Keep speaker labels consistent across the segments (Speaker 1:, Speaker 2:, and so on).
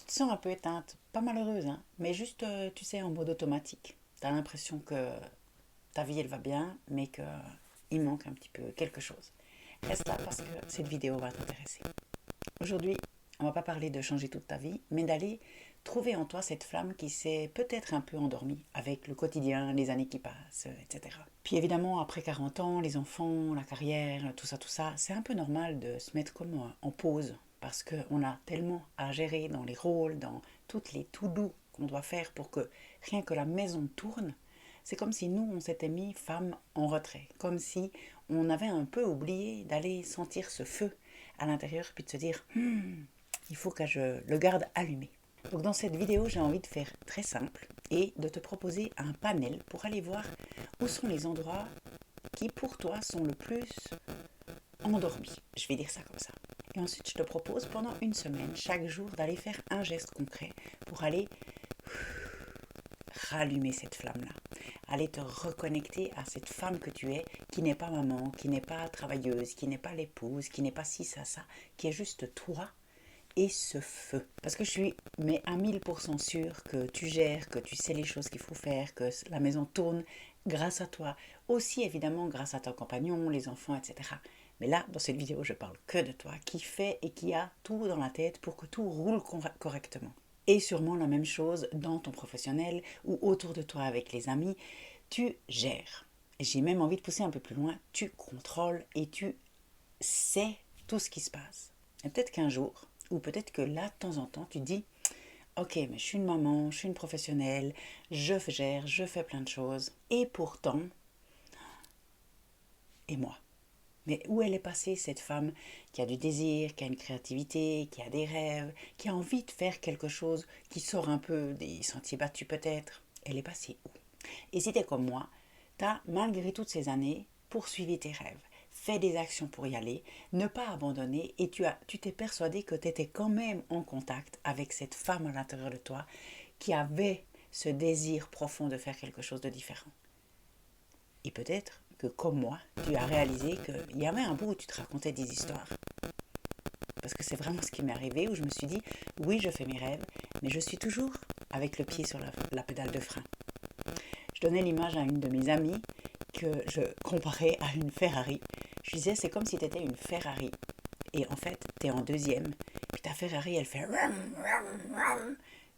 Speaker 1: te sens un peu éteinte, pas malheureuse, hein, mais juste, tu sais, en mode automatique. Tu as l'impression que ta vie, elle va bien, mais qu'il manque un petit peu quelque chose. Reste là parce que cette vidéo va t'intéresser. Aujourd'hui, on va pas parler de changer toute ta vie, mais d'aller trouver en toi cette flamme qui s'est peut-être un peu endormie avec le quotidien, les années qui passent, etc. Puis évidemment, après 40 ans, les enfants, la carrière, tout ça, c'est un peu normal de se mettre comme en pause parce qu'on a tellement à gérer dans les rôles, dans toutes les to-do qu'on doit faire pour que rien que la maison tourne. C'est comme si nous, on s'était mis femme en retrait, comme si on avait un peu oublié d'aller sentir ce feu à l'intérieur, puis de se dire, il faut que je le garde allumé. Donc dans cette vidéo, j'ai envie de faire très simple et de te proposer un panel pour aller voir où sont les endroits qui pour toi sont le plus endormis. Je vais dire ça comme ça. Et ensuite, je te propose pendant une semaine, chaque jour, d'aller faire un geste concret pour aller rallumer cette flamme-là. Aller te reconnecter à cette femme que tu es, qui n'est pas maman, qui n'est pas travailleuse, qui n'est pas l'épouse, qui n'est pas ci, ça, qui est juste toi et ce feu. Parce que je suis mais à 1000% sûre que tu gères, que tu sais les choses qu'il faut faire, que la maison tourne grâce à toi. Aussi évidemment grâce à ton compagnon, les enfants, etc. Mais là, dans cette vidéo, je parle que de toi, qui fait et qui a tout dans la tête pour que tout roule correctement. Et sûrement la même chose dans ton professionnel ou autour de toi avec les amis. Tu gères. Et j'ai même envie de pousser un peu plus loin. Tu contrôles et tu sais tout ce qui se passe. Et peut-être qu'un jour, ou peut-être que là, de temps en temps, tu dis, ok, mais je suis une maman, je suis une professionnelle, je gère, je fais plein de choses. Et pourtant, et moi? Mais où elle est passée, cette femme qui a du désir, qui a une créativité, qui a des rêves, qui a envie de faire quelque chose qui sort un peu des sentiers battus peut-être? Elle est passée où? Et si t'es comme moi, t'as, malgré toutes ces années, poursuivi tes rêves, fait des actions pour y aller, ne pas abandonner, et tu t'es persuadé que tu étais quand même en contact avec cette femme à l'intérieur de toi qui avait ce désir profond de faire quelque chose de différent. Et peut-être que, comme moi, tu as réalisé qu'il y avait un bout où tu te racontais des histoires. Parce que c'est vraiment ce qui m'est arrivé, où je me suis dit, oui, je fais mes rêves, mais je suis toujours avec le pied sur la pédale de frein. Je donnais l'image à une de mes amies que je comparais à une Ferrari. Je disais, c'est comme si tu étais une Ferrari. Et en fait, tu es en deuxième. Puis ta Ferrari, elle fait...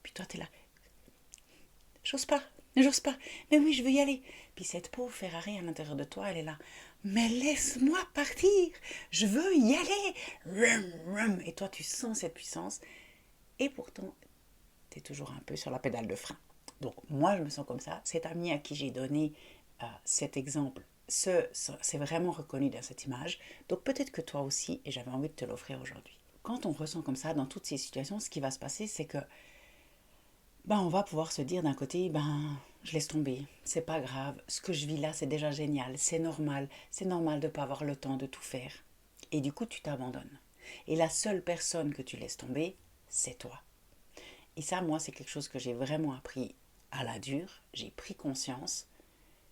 Speaker 1: Puis toi, tu es là. J'ose pas, j'ose pas. Mais oui, je veux y aller. Puis cette pauvre Ferrari à l'intérieur de toi, elle est là. Mais laisse-moi partir. Je veux y aller. Et toi, tu sens cette puissance. Et pourtant, tu es toujours un peu sur la pédale de frein. Donc moi, je me sens comme ça. Cet ami à qui j'ai donné cet exemple, c'est vraiment reconnu dans cette image. Donc peut-être que toi aussi, et j'avais envie de te l'offrir aujourd'hui. Quand on ressent comme ça dans toutes ces situations, ce qui va se passer, c'est que on va pouvoir se dire d'un côté, je laisse tomber, c'est pas grave, ce que je vis là, c'est déjà génial, c'est normal de ne pas avoir le temps de tout faire. Et du coup, tu t'abandonnes. Et la seule personne que tu laisses tomber, c'est toi. Et ça, moi, c'est quelque chose que j'ai vraiment appris à la dure. J'ai pris conscience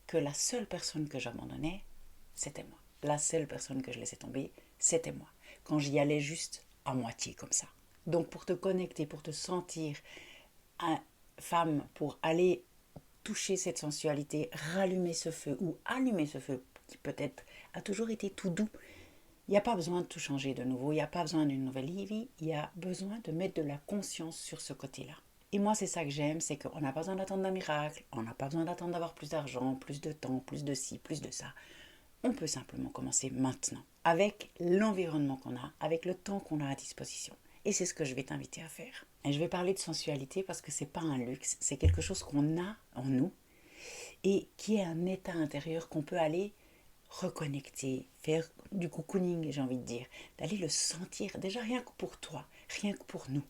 Speaker 1: que la seule personne que j'abandonnais, c'était moi. La seule personne que je laissais tomber, c'était moi. Quand j'y allais juste à moitié comme ça. Donc pour te connecter, pour te sentir femme, pour aller toucher cette sensualité, rallumer ce feu ou allumer ce feu qui peut-être a toujours été tout doux, il n'y a pas besoin de tout changer de nouveau, il n'y a pas besoin d'une nouvelle vie, il y a besoin de mettre de la conscience sur ce côté-là. Et moi, c'est ça que j'aime, c'est qu'on n'a pas besoin d'attendre un miracle, on n'a pas besoin d'attendre d'avoir plus d'argent, plus de temps, plus de ci, plus de ça. On peut simplement commencer maintenant, avec l'environnement qu'on a, avec le temps qu'on a à disposition. Et c'est ce que je vais t'inviter à faire. Et je vais parler de sensualité parce que c'est pas un luxe, c'est quelque chose qu'on a en nous et qui est un état intérieur qu'on peut aller reconnecter, faire du cocooning, j'ai envie de dire, d'aller le sentir, déjà rien que pour toi, rien que pour nous.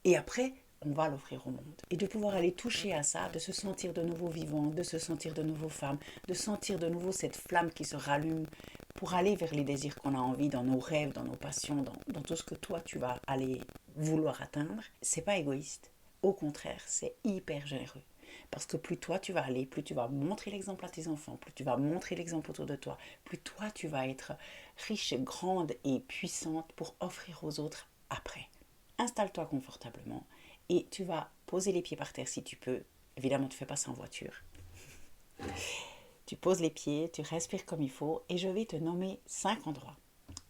Speaker 1: Et après, on va l'offrir au monde. Et de pouvoir aller toucher à ça, de se sentir de nouveau vivant, de se sentir de nouveau femme, de sentir de nouveau cette flamme qui se rallume pour aller vers les désirs qu'on a envie, dans nos rêves, dans nos passions, dans tout ce que toi tu vas aller vouloir atteindre, c'est pas égoïste. Au contraire, c'est hyper généreux. Parce que plus toi tu vas aller, plus tu vas montrer l'exemple à tes enfants, plus tu vas montrer l'exemple autour de toi, plus toi tu vas être riche, grande et puissante pour offrir aux autres après. Installe-toi confortablement et tu vas poser les pieds par terre si tu peux. Évidemment, tu ne fais pas ça en voiture. Tu poses les pieds, tu respires comme il faut et je vais te nommer 5 endroits.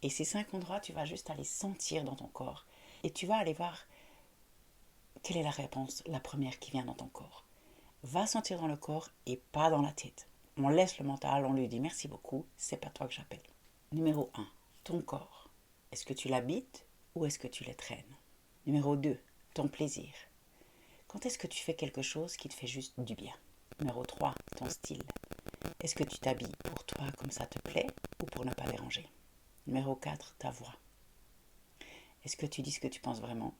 Speaker 1: Et ces 5 endroits, tu vas juste aller sentir dans ton corps et tu vas aller voir quelle est la réponse, la première qui vient dans ton corps. Va sentir dans le corps et pas dans la tête. On laisse le mental, on lui dit merci beaucoup, c'est pas toi que j'appelle. Numéro 1, ton corps. Est-ce que tu l'habites ou est-ce que tu le traînes? Numéro 2, ton plaisir. Quand est-ce que tu fais quelque chose qui te fait juste du bien? Numéro 3, ton style. Est-ce que tu t'habilles pour toi comme ça te plaît ou pour ne pas déranger? Numéro 4, ta voix. Est-ce que tu dis ce que tu penses vraiment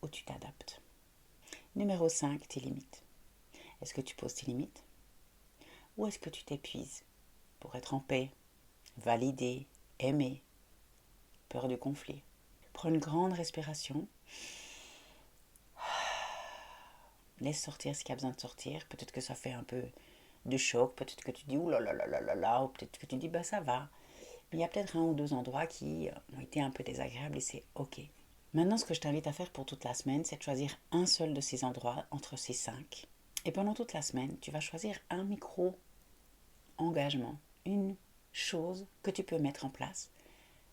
Speaker 1: ou tu t'adaptes? Numéro 5, tes limites. Est-ce que tu poses tes limites ou est-ce que tu t'épuises pour être en paix, valider, aimer, peur du conflit? Prends une grande respiration. Laisse sortir ce qui a besoin de sortir. Peut-être que ça fait un peu de choc, peut-être que tu dis ouh là là là là là là, ou peut-être que tu dis bah ça va. Mais il y a peut-être un ou deux endroits qui ont été un peu désagréables et c'est ok. Maintenant, ce que je t'invite à faire pour toute la semaine, c'est de choisir un seul de ces endroits entre ces 5. Et pendant toute la semaine, tu vas choisir un micro-engagement, une chose que tu peux mettre en place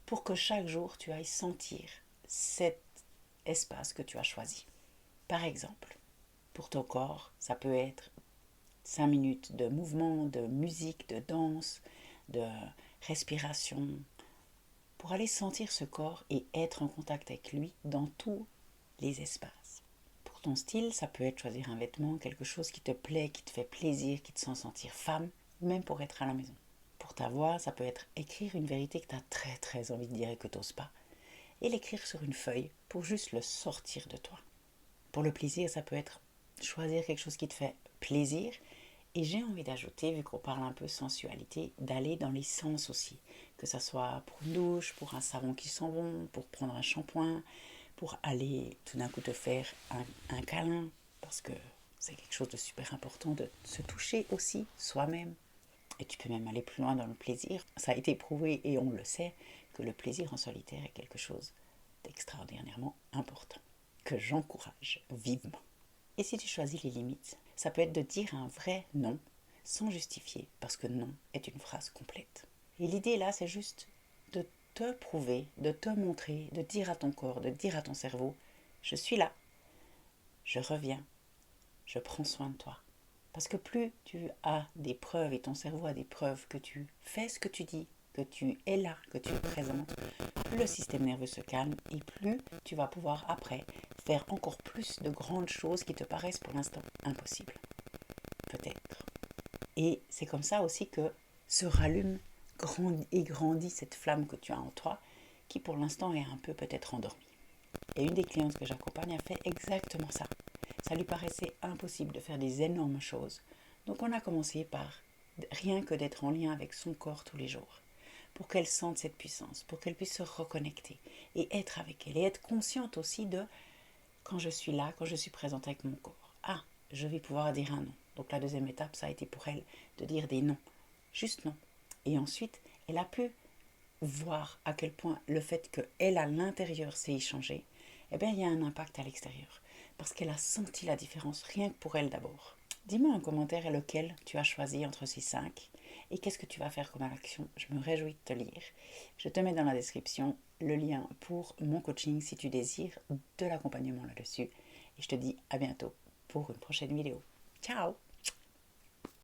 Speaker 1: pour que chaque jour, tu ailles sentir cet espace que tu as choisi. Par exemple, pour ton corps, ça peut être 5 minutes de mouvement, de musique, de danse, de respiration, pour aller sentir ce corps et être en contact avec lui dans tous les espaces. Pour ton style, ça peut être choisir un vêtement, quelque chose qui te plaît, qui te fait plaisir, qui te sent sentir femme, même pour être à la maison. Pour ta voix, ça peut être écrire une vérité que tu as très très envie de dire et que tu n'oses pas, et l'écrire sur une feuille pour juste le sortir de toi. Pour le plaisir, ça peut être choisir quelque chose qui te fait plaisir. Et j'ai envie d'ajouter, vu qu'on parle un peu sensualité, d'aller dans les sens aussi. Que ça soit pour une douche, pour un savon qui sent bon, pour prendre un shampoing, pour aller tout d'un coup te faire un câlin. Parce que c'est quelque chose de super important de se toucher aussi soi-même. Et tu peux même aller plus loin dans le plaisir. Ça a été prouvé et on le sait que le plaisir en solitaire est quelque chose d'extraordinairement important. Que j'encourage vivement. Et si tu choisis les limites, ça peut être de dire un vrai non sans justifier, parce que non est une phrase complète. Et l'idée là, c'est juste de te prouver, de te montrer, de dire à ton corps, de dire à ton cerveau, je suis là, je reviens, je prends soin de toi. Parce que plus tu as des preuves et ton cerveau a des preuves que tu fais ce que tu dis, que tu es là, que tu es présente, plus le système nerveux se calme et plus tu vas pouvoir après faire encore plus de grandes choses qui te paraissent pour l'instant impossibles. Peut-être. Et c'est comme ça aussi que se rallume et grandit cette flamme que tu as en toi qui pour l'instant est un peu peut-être endormie. Et une des clientes que j'accompagne a fait exactement ça. Ça lui paraissait impossible de faire des énormes choses. Donc on a commencé par rien que d'être en lien avec son corps tous les jours, pour qu'elle sente cette puissance, pour qu'elle puisse se reconnecter et être avec elle, et être consciente aussi de quand je suis là, quand je suis présente avec mon corps. Ah, je vais pouvoir dire un non. Donc la deuxième étape, ça a été pour elle de dire des non, juste non. Et ensuite, elle a pu voir à quel point le fait qu'elle à l'intérieur s'est échangé, eh bien il y a un impact à l'extérieur. Parce qu'elle a senti la différence, rien que pour elle d'abord. Dis-moi en commentaire lequel tu as choisi entre ces 5 et qu'est-ce que tu vas faire comme action. Je me réjouis de te lire. Je te mets dans la description le lien pour mon coaching si tu désires de l'accompagnement là-dessus. Et je te dis à bientôt pour une prochaine vidéo. Ciao!